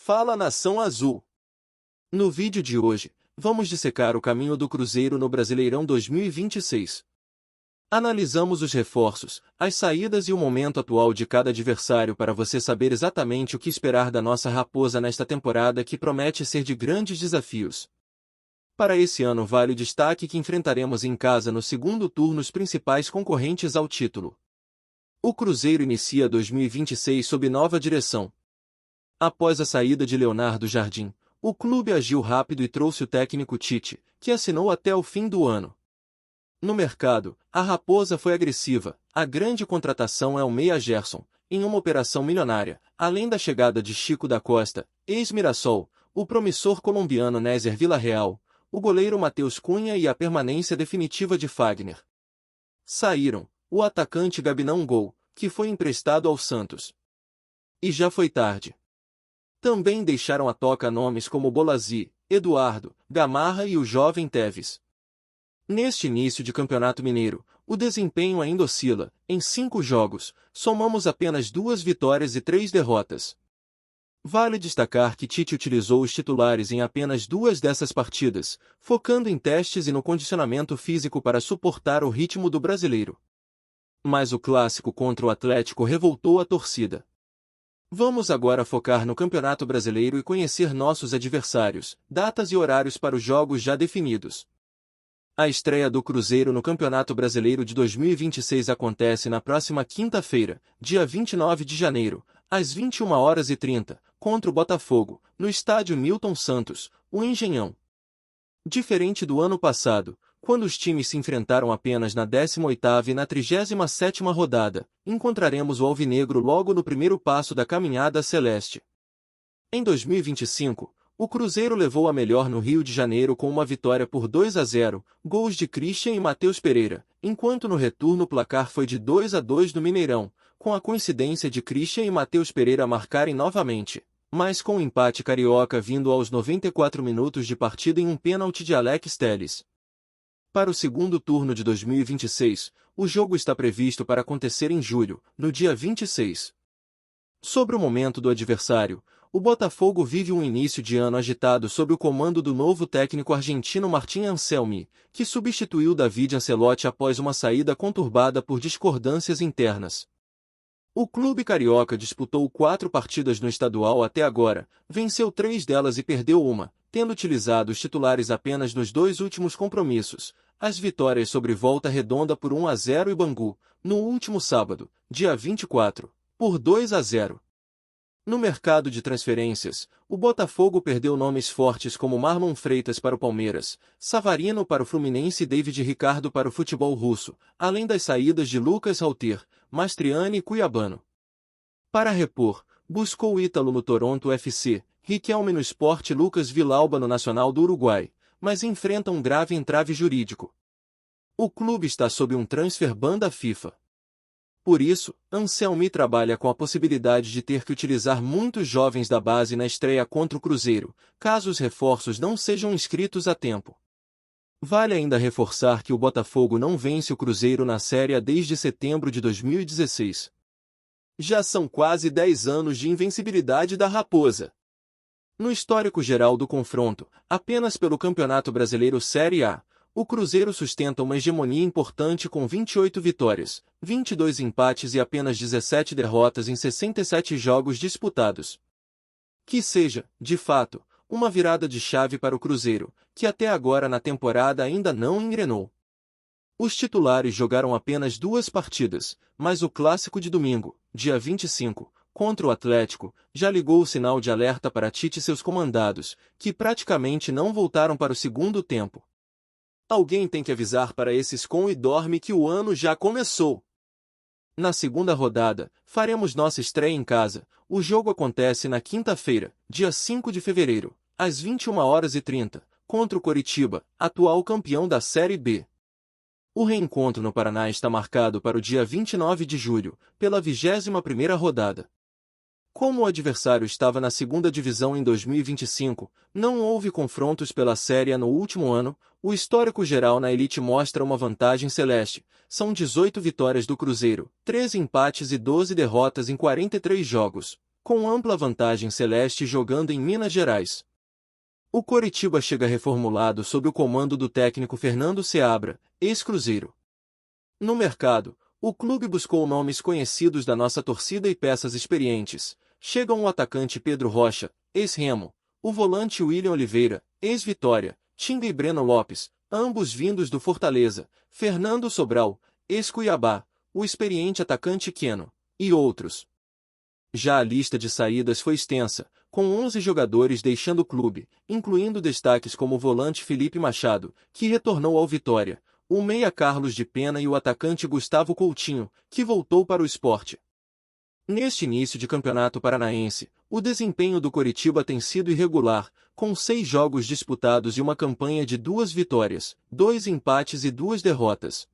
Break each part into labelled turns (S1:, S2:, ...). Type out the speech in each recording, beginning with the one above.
S1: Fala Nação Azul! No vídeo de hoje, vamos dissecar o caminho do Cruzeiro no Brasileirão 2026. Analisamos os reforços, as saídas e o momento atual de cada adversário para você saber exatamente o que esperar da nossa Raposa nesta temporada que promete ser de grandes desafios. Para esse ano vale o destaque que enfrentaremos em casa no segundo turno os principais concorrentes ao título. O Cruzeiro inicia 2026 sob nova direção. Após a saída de Leonardo Jardim, o clube agiu rápido e trouxe o técnico Tite, que assinou até o fim do ano. No mercado, a Raposa foi agressiva. A grande contratação é o meia Gerson, em uma operação milionária, além da chegada de Chico da Costa, ex-Mirassol, o promissor colombiano Nézer Villarreal, o goleiro Matheus Cunha e a permanência definitiva de Fagner. Saíram o atacante Gabinão Gol, que foi emprestado ao Santos. E já foi tarde. Também deixaram a toca nomes como Bolazzi, Eduardo, Gamarra e o jovem Teves. Neste início de Campeonato Mineiro, o desempenho ainda oscila. Em 5 jogos, somamos apenas 2 vitórias e 3 derrotas. Vale destacar que Tite utilizou os titulares em apenas 2 dessas partidas, focando em testes e no condicionamento físico para suportar o ritmo do brasileiro. Mas o clássico contra o Atlético revoltou a torcida. Vamos agora focar no Campeonato Brasileiro e conhecer nossos adversários, datas e horários para os jogos já definidos. A estreia do Cruzeiro no Campeonato Brasileiro de 2026 acontece na próxima quinta-feira, dia 29 de janeiro, às 21h30, contra o Botafogo, no estádio Newton Santos, o Engenhão. Diferente do ano passado, quando os times se enfrentaram apenas na 18ª e na 37ª rodada, encontraremos o alvinegro logo no primeiro passo da caminhada celeste. Em 2025, o Cruzeiro levou a melhor no Rio de Janeiro com uma vitória por 2-0, gols de Christian e Matheus Pereira, enquanto no retorno o placar foi de 2-2 no Mineirão, com a coincidência de Christian e Matheus Pereira marcarem novamente, mas com o empate carioca vindo aos 94 minutos de partida em um pênalti de Alex Telles. Para o segundo turno de 2026, o jogo está previsto para acontecer em julho, no dia 26. Sobre o momento do adversário, o Botafogo vive um início de ano agitado sob o comando do novo técnico argentino Martín Anselmi, que substituiu David Ancelotti após uma saída conturbada por discordâncias internas. O clube carioca disputou 4 partidas no estadual até agora, venceu 3 delas e perdeu uma, tendo utilizado os titulares apenas nos 2 últimos compromissos. As vitórias sobre Volta Redonda por 1-0 e Bangu, no último sábado, dia 24, por 2-0. No mercado de transferências, o Botafogo perdeu nomes fortes como Marlon Freitas para o Palmeiras, Savarino para o Fluminense e David Ricardo para o futebol russo, além das saídas de Lucas Halter, Mastriani e Cuiabano. Para repor, buscou o Ítalo no Toronto FC, Riquelme no Sport e Lucas Villalba no Nacional do Uruguai, mas enfrenta um grave entrave jurídico. O clube está sob um transfer ban da FIFA. Por isso, Anselmi trabalha com a possibilidade de ter que utilizar muitos jovens da base na estreia contra o Cruzeiro, caso os reforços não sejam inscritos a tempo. Vale ainda reforçar que o Botafogo não vence o Cruzeiro na Série A desde setembro de 2016. Já são quase 10 anos de invencibilidade da Raposa. No histórico geral do confronto, apenas pelo Campeonato Brasileiro Série A, o Cruzeiro sustenta uma hegemonia importante com 28 vitórias, 22 empates e apenas 17 derrotas em 67 jogos disputados. Que seja, de fato, uma virada de chave para o Cruzeiro, que até agora na temporada ainda não engrenou. Os titulares jogaram apenas 2 partidas, mas o clássico de domingo, dia 25, contra o Atlético, já ligou o sinal de alerta para Tite e seus comandados, que praticamente não voltaram para o segundo tempo. Alguém tem que avisar para esses com e dorme que o ano já começou. Na segunda rodada, faremos nossa estreia em casa. O jogo acontece na quinta-feira, dia 5 de fevereiro, às 21h30, contra o Coritiba, atual campeão da Série B. O reencontro no Paraná está marcado para o dia 29 de julho, pela 21ª rodada. Como o adversário estava na segunda divisão em 2025, não houve confrontos pela Série A no último ano. O histórico geral na elite mostra uma vantagem celeste. São 18 vitórias do Cruzeiro, 13 empates e 12 derrotas em 43 jogos. com ampla vantagem celeste jogando em Minas Gerais. O Coritiba chega reformulado sob o comando do técnico Fernando Seabra, ex-Cruzeiro. No mercado, o clube buscou nomes conhecidos da nossa torcida e peças experientes. Chegam o atacante Pedro Rocha, ex-Remo, o volante William Oliveira, ex-Vitória, Tinga e Breno Lopes, ambos vindos do Fortaleza, Fernando Sobral, ex-Cuiabá, o experiente atacante Queno, e outros. Já a lista de saídas foi extensa, com 11 jogadores deixando o clube, incluindo destaques como o volante Felipe Machado, que retornou ao Vitória, o meia Carlos de Pena e o atacante Gustavo Coutinho, que voltou para o Sport. Neste início de campeonato paranaense, o desempenho do Coritiba tem sido irregular, com 6 jogos disputados e uma campanha de 2 vitórias, 2 empates e 2 derrotas.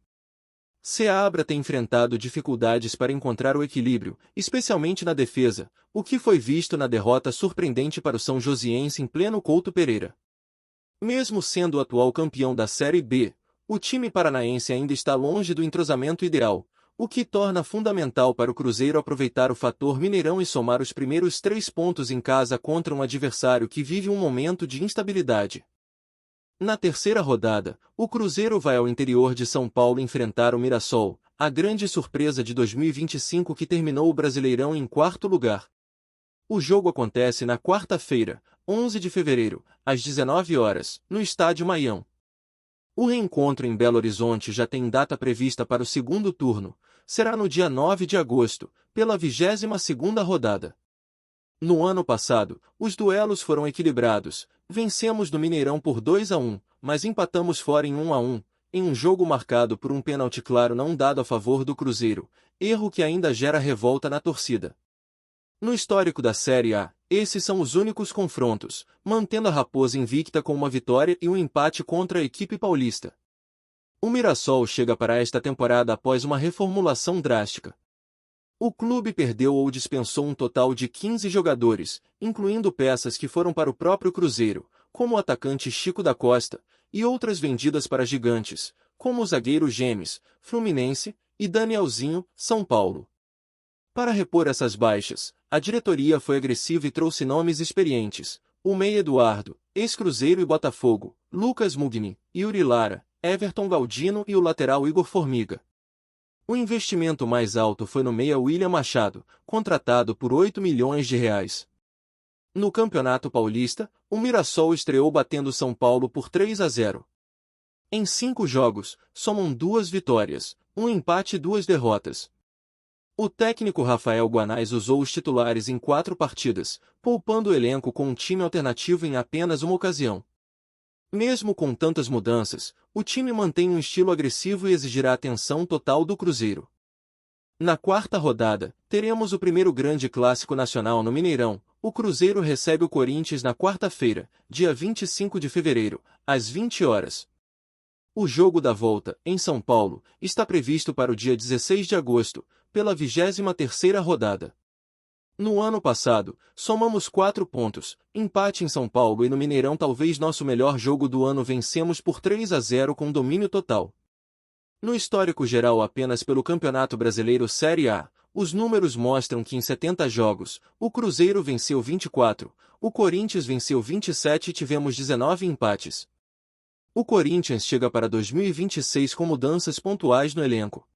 S1: Seabra tem enfrentado dificuldades para encontrar o equilíbrio, especialmente na defesa, o que foi visto na derrota surpreendente para o São Josiense em pleno Couto Pereira. Mesmo sendo o atual campeão da Série B, o time paranaense ainda está longe do entrosamento ideal, o que torna fundamental para o Cruzeiro aproveitar o fator Mineirão e somar os primeiros 3 pontos em casa contra um adversário que vive um momento de instabilidade. Na terceira rodada, o Cruzeiro vai ao interior de São Paulo enfrentar o Mirassol, a grande surpresa de 2025 que terminou o Brasileirão em 4º lugar. O jogo acontece na quarta-feira, 11 de fevereiro, às 19 horas, no Estádio Maião. O reencontro em Belo Horizonte já tem data prevista para o segundo turno, será no dia 9 de agosto, pela 22ª rodada. No ano passado, os duelos foram equilibrados, vencemos no Mineirão por 2-1, mas empatamos fora em 1-1, em um jogo marcado por um pênalti claro não dado a favor do Cruzeiro, erro que ainda gera revolta na torcida. No histórico da Série A, esses são os únicos confrontos, mantendo a Raposa invicta com uma vitória e um empate contra a equipe paulista. O Mirassol chega para esta temporada após uma reformulação drástica. O clube perdeu ou dispensou um total de 15 jogadores, incluindo peças que foram para o próprio Cruzeiro, como o atacante Chico da Costa, e outras vendidas para gigantes, como o zagueiro Gemes, Fluminense, e Danielzinho, São Paulo. Para repor essas baixas, a diretoria foi agressiva e trouxe nomes experientes, o meia Eduardo, ex-Cruzeiro e Botafogo, Lucas Mugni, Yuri Lara, Everton Galdino e o lateral Igor Formiga. O investimento mais alto foi no meia William Machado, contratado por R$ 8 milhões. No Campeonato Paulista, o Mirassol estreou batendo São Paulo por 3-0. Em 5 jogos, somam 2 vitórias, um empate e 2 derrotas. O técnico Rafael Guanais usou os titulares em 4 partidas, poupando o elenco com um time alternativo em apenas uma ocasião. Mesmo com tantas mudanças, o time mantém um estilo agressivo e exigirá atenção total do Cruzeiro. Na quarta rodada, teremos o primeiro grande clássico nacional no Mineirão. O Cruzeiro recebe o Corinthians na quarta-feira, dia 25 de fevereiro, às 20 horas. O jogo da volta, em São Paulo, está previsto para o dia 16 de agosto, pela 23ª rodada. No ano passado, somamos 4 pontos, empate em São Paulo e no Mineirão talvez nosso melhor jogo do ano vencemos por 3-0 com domínio total. No histórico geral apenas pelo Campeonato Brasileiro Série A, os números mostram que em 70 jogos, o Cruzeiro venceu 24, o Corinthians venceu 27 e tivemos 19 empates. O Corinthians chega para 2026 com mudanças pontuais no elenco.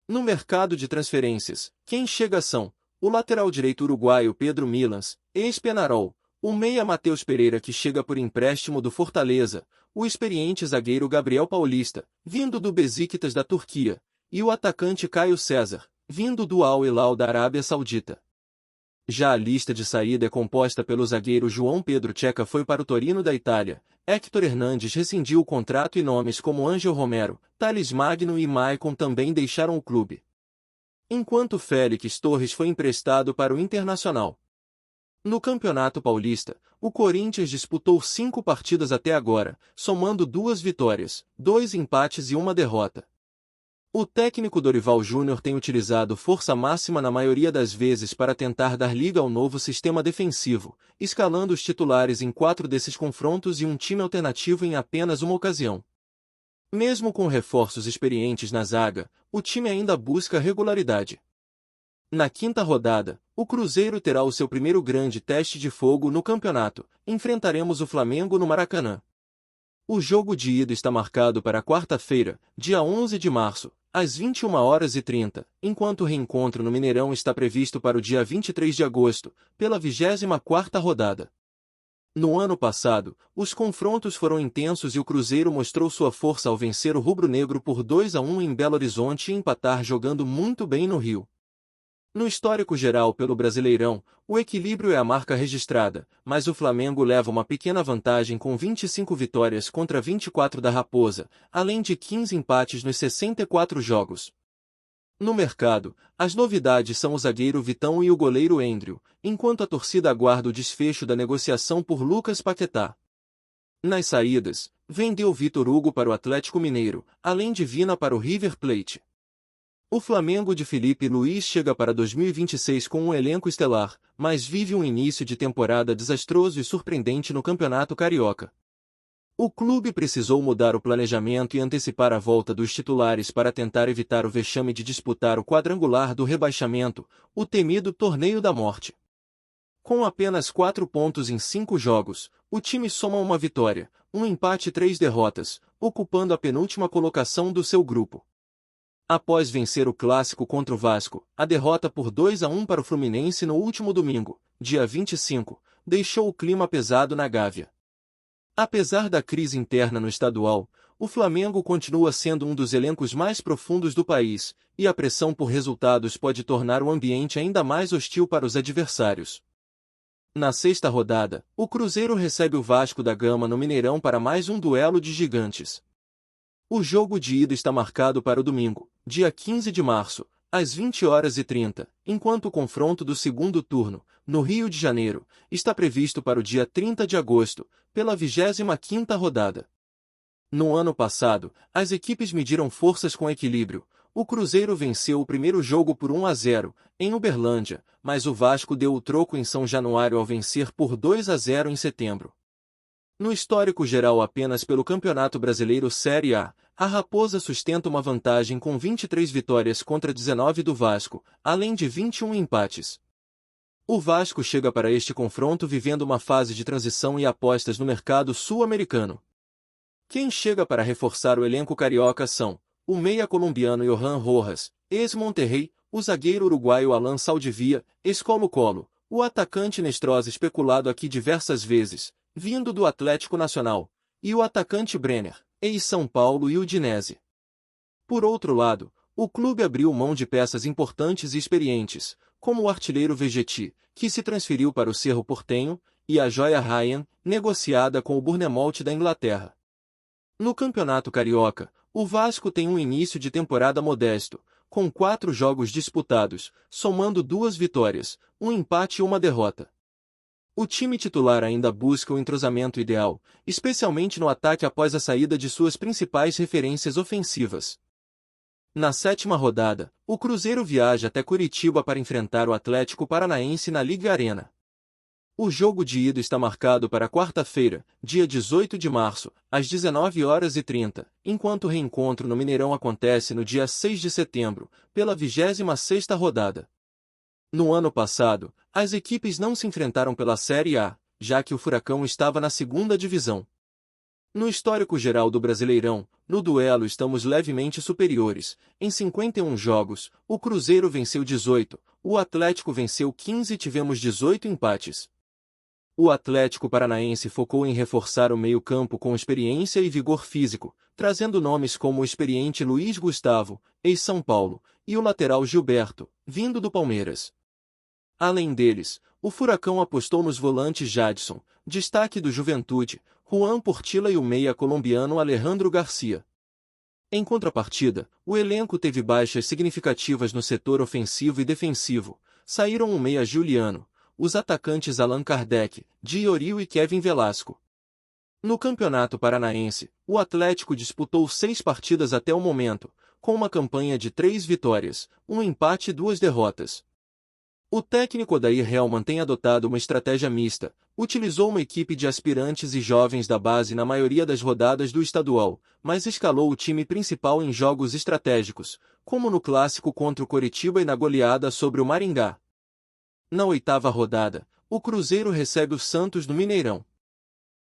S1: No mercado de transferências, quem chega são o lateral direito uruguaio Pedro Milans, ex-Penarol, o meia Matheus Pereira que chega por empréstimo do Fortaleza, o experiente zagueiro Gabriel Paulista, vindo do Besiktas da Turquia, e o atacante Caio César, vindo do Al Hilal da Arábia Saudita. Já a lista de saída é composta pelo zagueiro João Pedro Checa foi para o Torino da Itália, Héctor Hernandes rescindiu o contrato e nomes como Ângel Romero, Thales Magno e Maicon também deixaram o clube. Enquanto Félix Torres foi emprestado para o Internacional. No Campeonato Paulista, o Corinthians disputou 5 partidas até agora, somando 2 vitórias, 2 empates e 1 derrota. O técnico Dorival Júnior tem utilizado força máxima na maioria das vezes para tentar dar liga ao novo sistema defensivo, escalando os titulares em 4 desses confrontos e um time alternativo em apenas uma ocasião. Mesmo com reforços experientes na zaga, o time ainda busca regularidade. Na quinta rodada, o Cruzeiro terá o seu primeiro grande teste de fogo no campeonato. Enfrentaremos o Flamengo no Maracanã. O jogo de ida está marcado para quarta-feira, dia 11 de março, às 21h30, enquanto o reencontro no Mineirão está previsto para o dia 23 de agosto, pela 24ª rodada. No ano passado, os confrontos foram intensos e o Cruzeiro mostrou sua força ao vencer o rubro-negro por 2-1 em Belo Horizonte e empatar jogando muito bem no Rio. No histórico geral pelo Brasileirão, o equilíbrio é a marca registrada, mas o Flamengo leva uma pequena vantagem com 25 vitórias contra 24 da Raposa, além de 15 empates nos 64 jogos. No mercado, as novidades são o zagueiro Vitão e o goleiro Endrio, enquanto a torcida aguarda o desfecho da negociação por Lucas Paquetá. Nas saídas, vendeu Vitor Hugo para o Atlético Mineiro, além de Vina para o River Plate. O Flamengo de Felipe Luiz chega para 2026 com um elenco estelar, mas vive um início de temporada desastroso e surpreendente no Campeonato Carioca. O clube precisou mudar o planejamento e antecipar a volta dos titulares para tentar evitar o vexame de disputar o quadrangular do rebaixamento, o temido Torneio da Morte. Com apenas 4 pontos em 5 jogos, o time soma uma vitória, um empate e 3 derrotas, ocupando a penúltima colocação do seu grupo. Após vencer o clássico contra o Vasco, a derrota por 2-1 para o Fluminense no último domingo, dia 25, deixou o clima pesado na Gávea. Apesar da crise interna no estadual, o Flamengo continua sendo um dos elencos mais profundos do país, e a pressão por resultados pode tornar o ambiente ainda mais hostil para os adversários. Na sexta rodada, o Cruzeiro recebe o Vasco da Gama no Mineirão para mais um duelo de gigantes. O jogo de ida está marcado para o domingo, dia 15 de março, às 20h30, enquanto o confronto do segundo turno, no Rio de Janeiro, está previsto para o dia 30 de agosto, pela 25ª rodada. No ano passado, as equipes mediram forças com equilíbrio. O Cruzeiro venceu o primeiro jogo por 1-0, em Uberlândia, mas o Vasco deu o troco em São Januário ao vencer por 2-0 em setembro. No histórico geral apenas pelo Campeonato Brasileiro Série A, a Raposa sustenta uma vantagem com 23 vitórias contra 19 do Vasco, além de 21 empates. O Vasco chega para este confronto vivendo uma fase de transição e apostas no mercado sul-americano. Quem chega para reforçar o elenco carioca são o meia colombiano Johan Rojas, ex-Monterrey, o zagueiro uruguaio Alan Saldivia, ex-Colo-Colo, o atacante Nestrosa especulado aqui diversas vezes, vindo do Atlético Nacional, e o atacante Brenner, ex-São Paulo e Udinese. Por outro lado, o clube abriu mão de peças importantes e experientes, como o artilheiro Vegetti, que se transferiu para o Cerro Porteño, e a joia Ryan, negociada com o Bournemouth da Inglaterra. No Campeonato Carioca, o Vasco tem um início de temporada modesto, com 4 jogos disputados, somando 2 vitórias, um empate e uma derrota. O time titular ainda busca o entrosamento ideal, especialmente no ataque após a saída de suas principais referências ofensivas. Na sétima rodada, o Cruzeiro viaja até Curitiba para enfrentar o Atlético Paranaense na Liga Arena. O jogo de ida está marcado para quarta-feira, dia 18 de março, às 19h30, enquanto o reencontro no Mineirão acontece no dia 6 de setembro, pela 26ª rodada. No ano passado, as equipes não se enfrentaram pela Série A, já que o Furacão estava na segunda divisão. No histórico geral do Brasileirão, no duelo estamos levemente superiores. Em 51 jogos, o Cruzeiro venceu 18, o Atlético venceu 15 e tivemos 18 empates. O Atlético Paranaense focou em reforçar o meio-campo com experiência e vigor físico, trazendo nomes como o experiente Luiz Gustavo, ex-São Paulo, e o lateral Gilberto, vindo do Palmeiras. Além deles, o Furacão apostou nos volantes Jadson, destaque do Juventude, Juan Portilla e o meia colombiano Alejandro Garcia. Em contrapartida, o elenco teve baixas significativas no setor ofensivo e defensivo. Saíram o meia Juliano, os atacantes Allan Kardec, Diorio e Kevin Velasco. No Campeonato Paranaense, o Atlético disputou 6 partidas até o momento, com uma campanha de 3 vitórias, um empate e 2 derrotas. O técnico Odair Hellmann tem adotado uma estratégia mista, Utilizou uma equipe de aspirantes e jovens da base na maioria das rodadas do estadual, mas escalou o time principal em jogos estratégicos, como no clássico contra o Coritiba e na goleada sobre o Maringá. Na oitava rodada, o Cruzeiro recebe o Santos no Mineirão.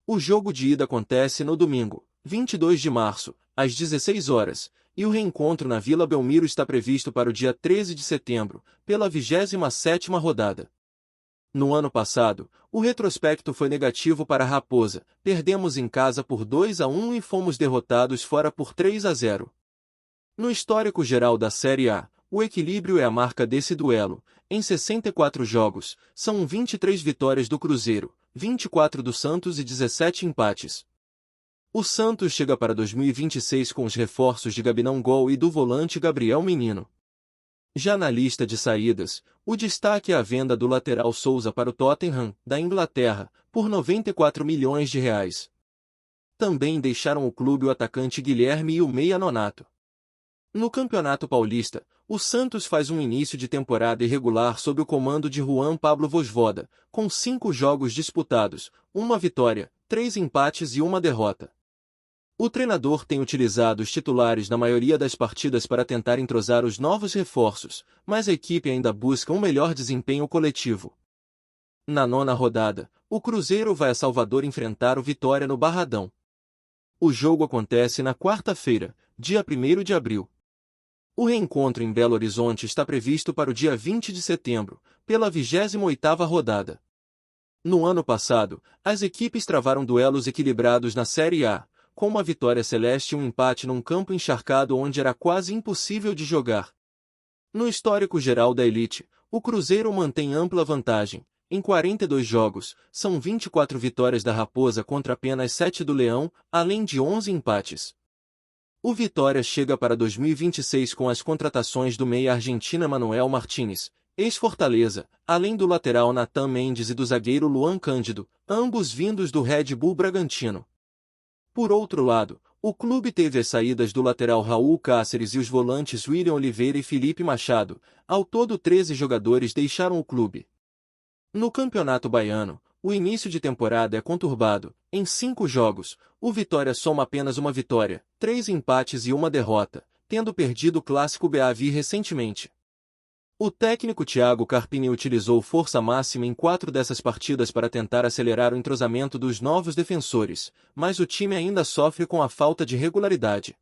S1: O jogo de ida acontece no domingo, 22 de março, às 16 horas, e o reencontro na Vila Belmiro está previsto para o dia 13 de setembro, pela 27ª rodada. No ano passado, o retrospecto foi negativo para a Raposa, perdemos em casa por 2-1 e fomos derrotados fora por 3-0. No histórico geral da Série A, o equilíbrio é a marca desse duelo. Em 64 jogos, são 23 vitórias do Cruzeiro, 24 do Santos e 17 empates. O Santos chega para 2026 com os reforços de Gabinão Gol e do volante Gabriel Menino. Já na lista de saídas, o destaque é a venda do lateral Souza para o Tottenham, da Inglaterra, por R$ 94 milhões. Também deixaram o clube o atacante Guilherme e o meia Nonato. No Campeonato Paulista, o Santos faz um início de temporada irregular sob o comando de Juan Pablo Vozvoda, com 5 jogos disputados, 1 vitória, 3 empates e 1 derrota. O treinador tem utilizado os titulares na maioria das partidas para tentar entrosar os novos reforços, mas a equipe ainda busca um melhor desempenho coletivo. Na 9ª rodada, o Cruzeiro vai a Salvador enfrentar o Vitória no Barradão. O jogo acontece na quarta-feira, dia 1º de abril. O reencontro em Belo Horizonte está previsto para o dia 20 de setembro, pela 28ª rodada. No ano passado, as equipes travaram duelos equilibrados na Série A, com uma vitória celeste e um empate num campo encharcado onde era quase impossível de jogar. No histórico geral da elite, o Cruzeiro mantém ampla vantagem. Em 42 jogos, são 24 vitórias da Raposa contra apenas 7 do Leão, além de 11 empates. O Vitória chega para 2026 com as contratações do meia argentino Manuel Martínez, ex-Fortaleza, além do lateral Nathan Mendes e do zagueiro Luan Cândido, ambos vindos do Red Bull Bragantino. Por outro lado, o clube teve as saídas do lateral Raul Cáceres e os volantes William Oliveira e Felipe Machado, ao todo 13 jogadores deixaram o clube. No Campeonato Baiano, o início de temporada é conturbado. Em 5 jogos, o Vitória soma apenas uma vitória, 3 empates e 1 derrota, tendo perdido o clássico Beavi recentemente. O técnico Thiago Carpini utilizou força máxima em 4 dessas partidas para tentar acelerar o entrosamento dos novos defensores, mas o time ainda sofre com a falta de regularidade.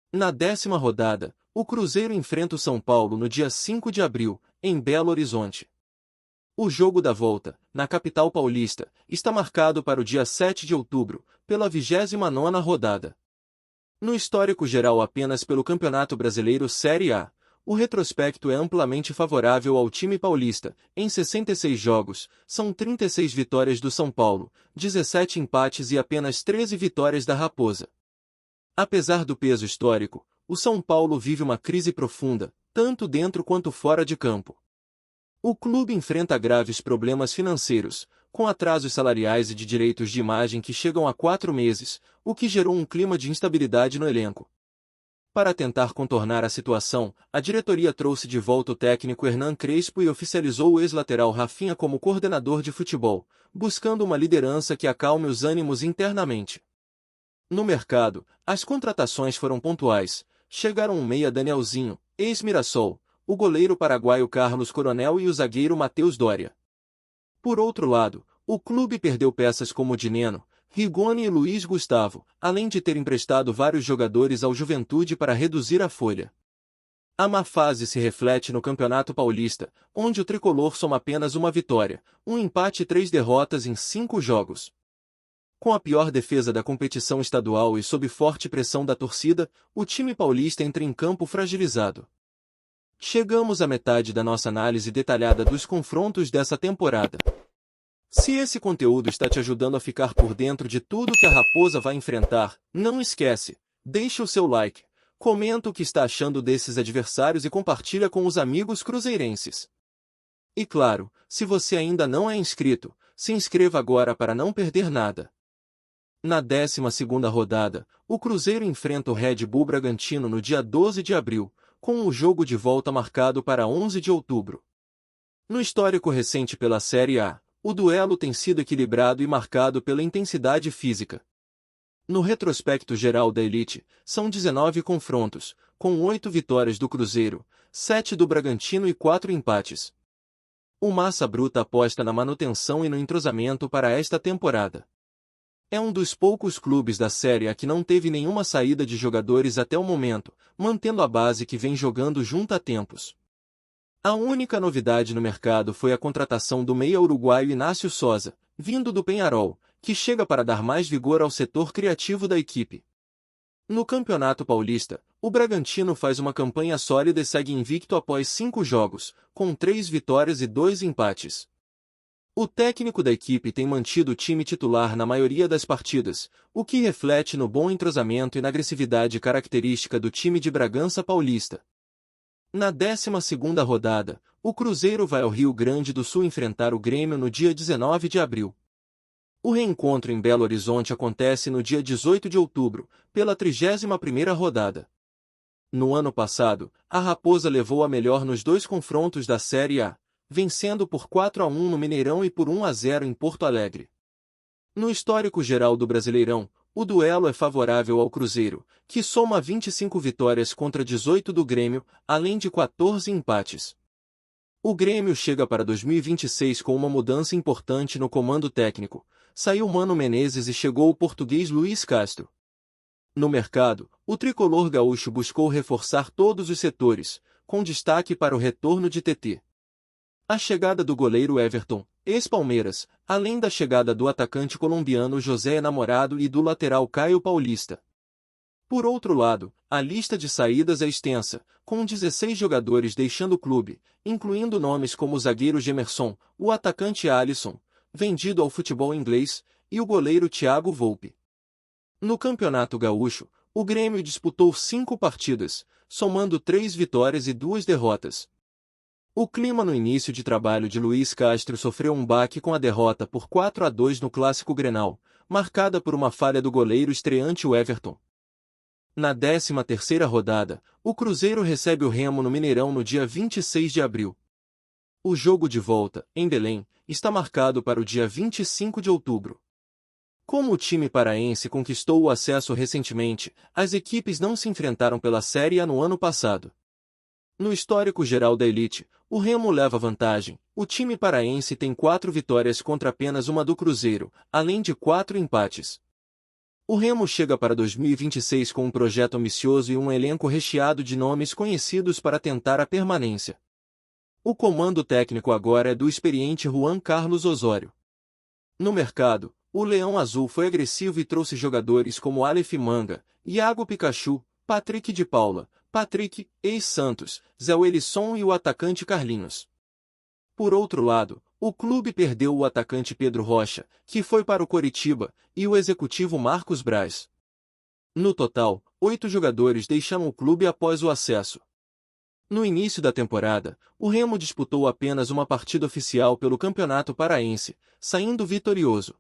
S1: Na 10ª rodada, o Cruzeiro enfrenta o São Paulo no dia 5 de abril, em Belo Horizonte. O jogo da volta, na capital paulista, está marcado para o dia 7 de outubro, pela 29ª rodada. No histórico geral apenas pelo Campeonato Brasileiro Série A, o retrospecto é amplamente favorável ao time paulista. Em 66 jogos, são 36 vitórias do São Paulo, 17 empates e apenas 13 vitórias da Raposa. Apesar do peso histórico, o São Paulo vive uma crise profunda, tanto dentro quanto fora de campo. O clube enfrenta graves problemas financeiros, com atrasos salariais e de direitos de imagem que chegam a 4 meses, o que gerou um clima de instabilidade no elenco. Para tentar contornar a situação, a diretoria trouxe de volta o técnico Hernan Crespo e oficializou o ex-lateral Rafinha como coordenador de futebol, buscando uma liderança que acalme os ânimos internamente. No mercado, as contratações foram pontuais. Chegaram um meia Danielzinho, ex-Mirassol, o goleiro paraguaio Carlos Coronel e o zagueiro Matheus Doria. Por outro lado, o clube perdeu peças como Dineno, Rigoni e Luiz Gustavo, além de ter emprestado vários jogadores ao Juventude para reduzir a folha. A má fase se reflete no Campeonato Paulista, onde o tricolor soma apenas uma vitória, um empate e 3 derrotas em 5 jogos. Com a pior defesa da competição estadual e sob forte pressão da torcida, o time paulista entra em campo fragilizado. Chegamos à metade da nossa análise detalhada dos confrontos dessa temporada. Se esse conteúdo está te ajudando a ficar por dentro de tudo que a Raposa vai enfrentar, não esquece, deixa o seu like, comenta o que está achando desses adversários e compartilha com os amigos cruzeirenses. E claro, se você ainda não é inscrito, se inscreva agora para não perder nada. Na 12ª rodada, o Cruzeiro enfrenta o Red Bull Bragantino no dia 12 de abril, com o jogo de volta marcado para 11 de outubro. No histórico recente pela Série A, o duelo tem sido equilibrado e marcado pela intensidade física. No retrospecto geral da elite, são 19 confrontos, com 8 vitórias do Cruzeiro, 7 do Bragantino e 4 empates. O Massa Bruta aposta na manutenção e no entrosamento para esta temporada. É um dos poucos clubes da Série A que não teve nenhuma saída de jogadores até o momento, mantendo a base que vem jogando junto há tempos. A única novidade no mercado foi a contratação do meia uruguaio Inácio Sosa, vindo do Peñarol, que chega para dar mais vigor ao setor criativo da equipe. No Campeonato Paulista, o Bragantino faz uma campanha sólida e segue invicto após 5 jogos, com 3 vitórias e 2 empates. O técnico da equipe tem mantido o time titular na maioria das partidas, o que reflete no bom entrosamento e na agressividade característica do time de Bragança Paulista. Na 12ª rodada, o Cruzeiro vai ao Rio Grande do Sul enfrentar o Grêmio no dia 19 de abril. O reencontro em Belo Horizonte acontece no dia 18 de outubro, pela 31ª rodada. No ano passado, a Raposa levou a melhor nos 2 confrontos da Série A, vencendo por 4-1 no Mineirão e por 1-0 em Porto Alegre. No histórico geral do Brasileirão, o duelo é favorável ao Cruzeiro, que soma 25 vitórias contra 18 do Grêmio, além de 14 empates. O Grêmio chega para 2026 com uma mudança importante no comando técnico. Saiu Mano Menezes e chegou o português Luiz Castro. No mercado, o tricolor gaúcho buscou reforçar todos os setores, com destaque para o retorno de TT. A chegada do goleiro Everton, ex-Palmeiras, além da chegada do atacante colombiano José Enamorado e do lateral Caio Paulista. Por outro lado, a lista de saídas é extensa, com 16 jogadores deixando o clube, incluindo nomes como o zagueiro Gemerson, o atacante Alisson, vendido ao futebol inglês, e o goleiro Thiago Volpe. No Campeonato Gaúcho, o Grêmio disputou 5 partidas, somando 3 vitórias e 2 derrotas. O clima no início de trabalho de Luiz Castro sofreu um baque com a derrota por 4-2 no Clássico Grenal, marcada por uma falha do goleiro estreante Everton. Na 13ª rodada, o Cruzeiro recebe o Remo no Mineirão no dia 26 de abril. O jogo de volta, em Belém, está marcado para o dia 25 de outubro. Como o time paraense conquistou o acesso recentemente, as equipes não se enfrentaram pela Série A no ano passado. No histórico geral da elite, o Remo leva vantagem. O time paraense tem 4 vitórias contra apenas uma do Cruzeiro, além de 4 empates. O Remo chega para 2026 com um projeto ambicioso e um elenco recheado de nomes conhecidos para tentar a permanência. O comando técnico agora é do experiente Juan Carlos Osório. No mercado, o Leão Azul foi agressivo e trouxe jogadores como Aleph Manga, Iago Pikachu, Patrick de Paula, Patrick, ex-Santos, Zé Wellisson e o atacante Carlinhos. Por outro lado, o clube perdeu o atacante Pedro Rocha, que foi para o Coritiba, e o executivo Marcos Braz. No total, 8 jogadores deixaram o clube após o acesso. No início da temporada, o Remo disputou apenas uma partida oficial pelo Campeonato Paraense, saindo vitorioso.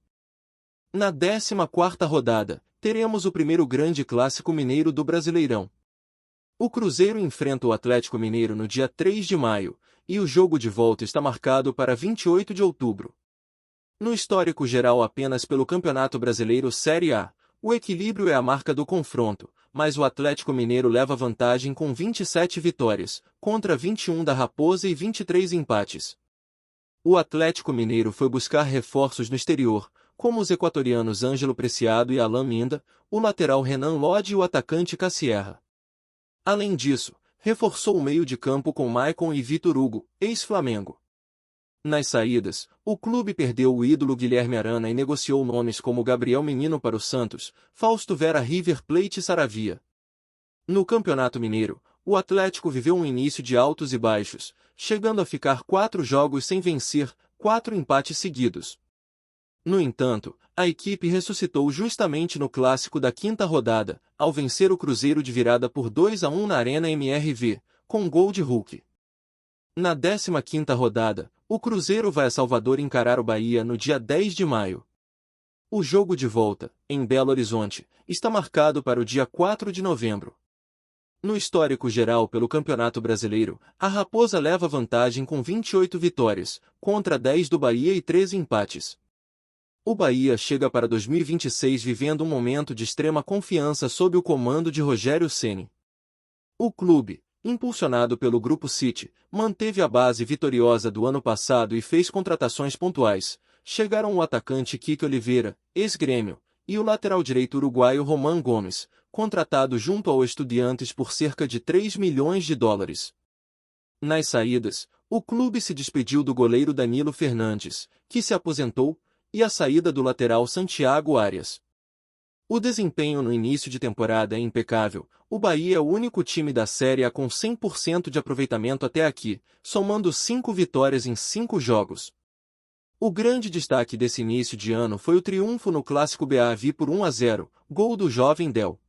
S1: Na 14ª rodada, teremos o primeiro grande clássico mineiro do Brasileirão. O Cruzeiro enfrenta o Atlético Mineiro no dia 3 de maio, e o jogo de volta está marcado para 28 de outubro. No histórico geral apenas pelo Campeonato Brasileiro Série A, o equilíbrio é a marca do confronto, mas o Atlético Mineiro leva vantagem com 27 vitórias, contra 21 da Raposa e 23 empates. O Atlético Mineiro foi buscar reforços no exterior, como os equatorianos Ângelo Preciado e Alan Minda, o lateral Renan Lodge e o atacante Cassierra. Além disso, reforçou o meio de campo com Maicon e Vitor Hugo, ex-Flamengo. Nas saídas, o clube perdeu o ídolo Guilherme Arana e negociou nomes como Gabriel Menino para o Santos, Fausto Vera River Plate e Saravia. No Campeonato Mineiro, o Atlético viveu um início de altos e baixos, chegando a ficar 4 jogos sem vencer, 4 empates seguidos. No entanto, a equipe ressuscitou justamente no clássico da 5ª rodada, ao vencer o Cruzeiro de virada por 2-1 na Arena MRV, com gol de Hulk. Na 15ª rodada, o Cruzeiro vai a Salvador encarar o Bahia no dia 10 de maio. O jogo de volta, em Belo Horizonte, está marcado para o dia 4 de novembro. No histórico geral pelo Campeonato Brasileiro, a Raposa leva vantagem com 28 vitórias, contra 10 do Bahia e 13 empates. O Bahia chega para 2026 vivendo um momento de extrema confiança sob o comando de Rogério Ceni. O clube, impulsionado pelo Grupo City, manteve a base vitoriosa do ano passado e fez contratações pontuais. Chegaram o atacante Kike Oliveira, ex-Grêmio, e o lateral direito uruguaio Román Gomes, contratado junto ao Estudiantes por cerca de 3 milhões de dólares. Nas saídas, o clube se despediu do goleiro Danilo Fernandes, que se aposentou, e a saída do lateral Santiago Arias. O desempenho no início de temporada é impecável. O Bahia é o único time da Série A com 100% de aproveitamento até aqui, somando 5 vitórias em 5 jogos. O grande destaque desse início de ano foi o triunfo no Clássico BAV por 1-0, gol do jovem Del.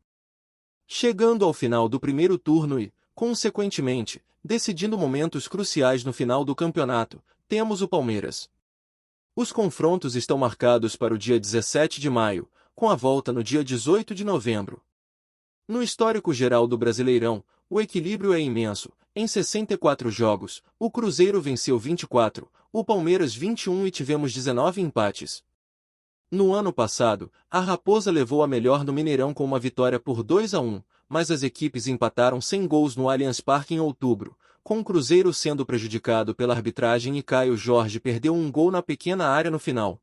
S1: Chegando ao final do primeiro turno e, consequentemente, decidindo momentos cruciais no final do campeonato, temos o Palmeiras. Os confrontos estão marcados para o dia 17 de maio, com a volta no dia 18 de novembro. No histórico geral do Brasileirão, o equilíbrio é imenso. Em 64 jogos, o Cruzeiro venceu 24, o Palmeiras 21 e tivemos 19 empates. No ano passado, a Raposa levou a melhor no Mineirão com uma vitória por 2-1, mas as equipes empataram sem gols no Allianz Parque em outubro, com o Cruzeiro sendo prejudicado pela arbitragem e Caio Jorge perdeu um gol na pequena área no final.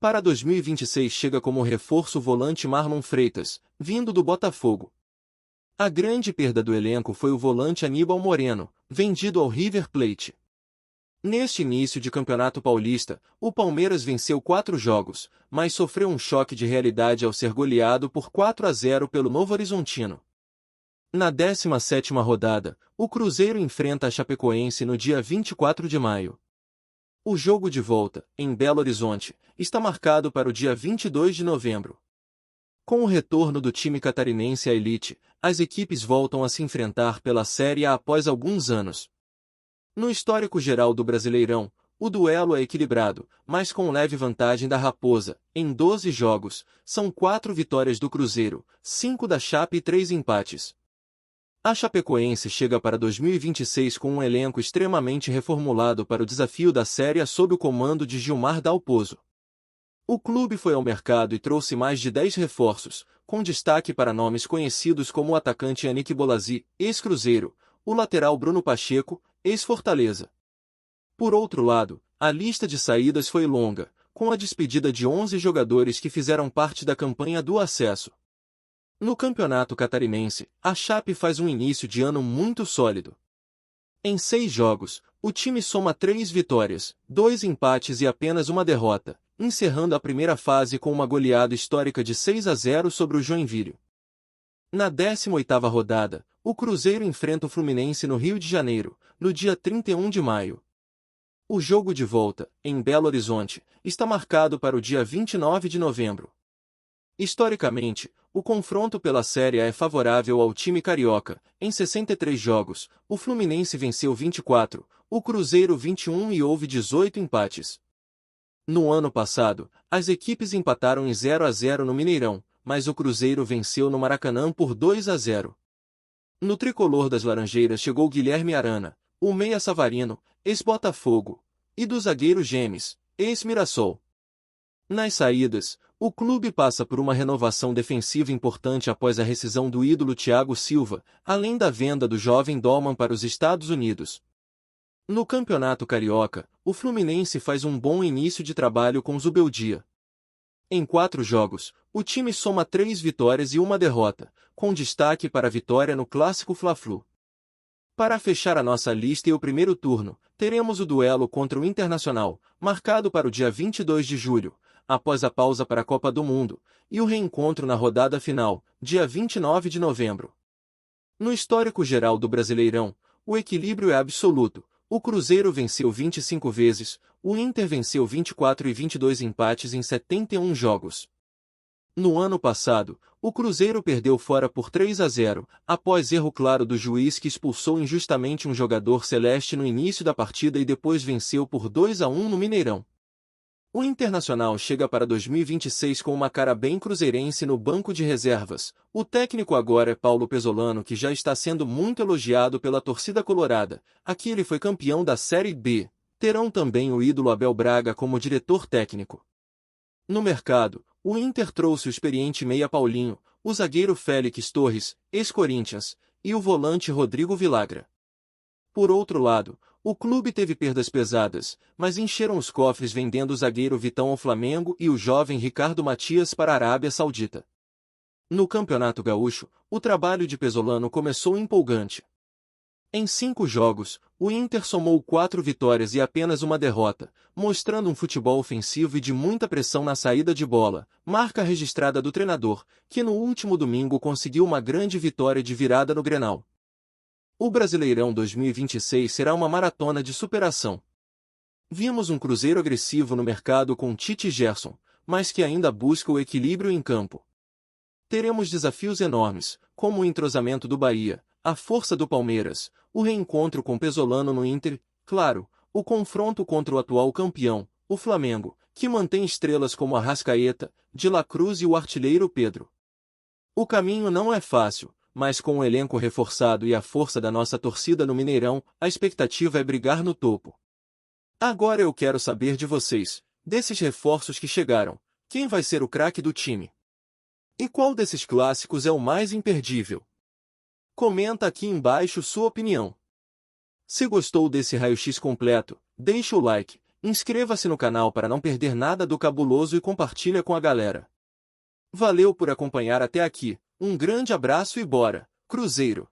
S1: Para 2026 chega como reforço o volante Marlon Freitas, vindo do Botafogo. A grande perda do elenco foi o volante Aníbal Moreno, vendido ao River Plate. Neste início de Campeonato Paulista, o Palmeiras venceu 4 jogos, mas sofreu um choque de realidade ao ser goleado por 4-0 pelo Novo Horizontino. Na 17ª rodada, o Cruzeiro enfrenta a Chapecoense no dia 24 de maio. O jogo de volta, em Belo Horizonte, está marcado para o dia 22 de novembro. Com o retorno do time catarinense à elite, as equipes voltam a se enfrentar pela Série A após alguns anos. No histórico geral do Brasileirão, o duelo é equilibrado, mas com leve vantagem da Raposa. Em 12 jogos, são 4 vitórias do Cruzeiro, 5 da Chape e 3 empates. A Chapecoense chega para 2026 com um elenco extremamente reformulado para o desafio da Série A sob o comando de Gilmar Dalpozo. O clube foi ao mercado e trouxe mais de 10 reforços, com destaque para nomes conhecidos como o atacante Yannick Bolasie, ex-Cruzeiro, o lateral Bruno Pacheco, ex-Fortaleza. Por outro lado, a lista de saídas foi longa, com a despedida de 11 jogadores que fizeram parte da campanha do acesso. No Campeonato Catarinense, a Chape faz um início de ano muito sólido. Em 6 jogos, o time soma 3 vitórias, 2 empates e apenas uma derrota, encerrando a primeira fase com uma goleada histórica de 6-0 sobre o Joinville. Na 18ª rodada, o Cruzeiro enfrenta o Fluminense no Rio de Janeiro, no dia 31 de maio. O jogo de volta, em Belo Horizonte, está marcado para o dia 29 de novembro. Historicamente, o confronto pela Série A é favorável ao time carioca. Em 63 jogos, o Fluminense venceu 24, o Cruzeiro 21 e houve 18 empates. No ano passado, as equipes empataram em 0-0 no Mineirão, mas o Cruzeiro venceu no Maracanã por 2-0. No tricolor das Laranjeiras chegou Guilherme Arana, o meia Savarino, ex-Botafogo, e do zagueiro Gemes, ex-Mirassol. Nas saídas, o clube passa por uma renovação defensiva importante após a rescisão do ídolo Thiago Silva, além da venda do jovem Dolman para os Estados Unidos. No Campeonato Carioca, o Fluminense faz um bom início de trabalho com Zubeldia. Em 4 jogos, o time soma 3 vitórias e uma derrota, com destaque para a vitória no Clássico Fla-Flu. Para fechar a nossa lista e o primeiro turno, teremos o duelo contra o Internacional, marcado para o dia 22 de julho, após a pausa para a Copa do Mundo, e o reencontro na rodada final, dia 29 de novembro. No histórico geral do Brasileirão, o equilíbrio é absoluto. O Cruzeiro venceu 25 vezes, o Inter venceu 24 e 22 empates em 71 jogos. No ano passado, o Cruzeiro perdeu fora por 3-0, após erro claro do juiz que expulsou injustamente um jogador celeste no início da partida e depois venceu por 2-1 no Mineirão. O Internacional chega para 2026 com uma cara bem cruzeirense no banco de reservas. O técnico agora é Paulo Pesolano, que já está sendo muito elogiado pela torcida colorada. Aqui ele foi campeão da Série B. Terão também o ídolo Abel Braga como diretor técnico. No mercado, o Inter trouxe o experiente meia Paulinho, o zagueiro Félix Torres, ex-Corinthians, e o volante Rodrigo Villagra. Por outro lado, o clube teve perdas pesadas, mas encheram os cofres vendendo o zagueiro Vitão ao Flamengo e o jovem Ricardo Matias para a Arábia Saudita. No Campeonato Gaúcho, o trabalho de Pesolano começou empolgante. Em 5 jogos, o Inter somou 4 vitórias e apenas uma derrota, mostrando um futebol ofensivo e de muita pressão na saída de bola, marca registrada do treinador, que no último domingo conseguiu uma grande vitória de virada no Grenal. O Brasileirão 2026 será uma maratona de superação. Vimos um Cruzeiro agressivo no mercado com Tite e Gerson, mas que ainda busca o equilíbrio em campo. Teremos desafios enormes, como o entrosamento do Bahia, a força do Palmeiras, o reencontro com Pesolano no Inter, claro, o confronto contra o atual campeão, o Flamengo, que mantém estrelas como Arrascaeta, De La Cruz e o artilheiro Pedro. O caminho não é fácil, mas com o elenco reforçado e a força da nossa torcida no Mineirão, a expectativa é brigar no topo. Agora eu quero saber de vocês, desses reforços que chegaram, quem vai ser o craque do time? E qual desses clássicos é o mais imperdível? Comenta aqui embaixo sua opinião. Se gostou desse raio-x completo, deixa o like, inscreva-se no canal para não perder nada do cabuloso e compartilha com a galera. Valeu por acompanhar até aqui, um grande abraço e bora, Cruzeiro!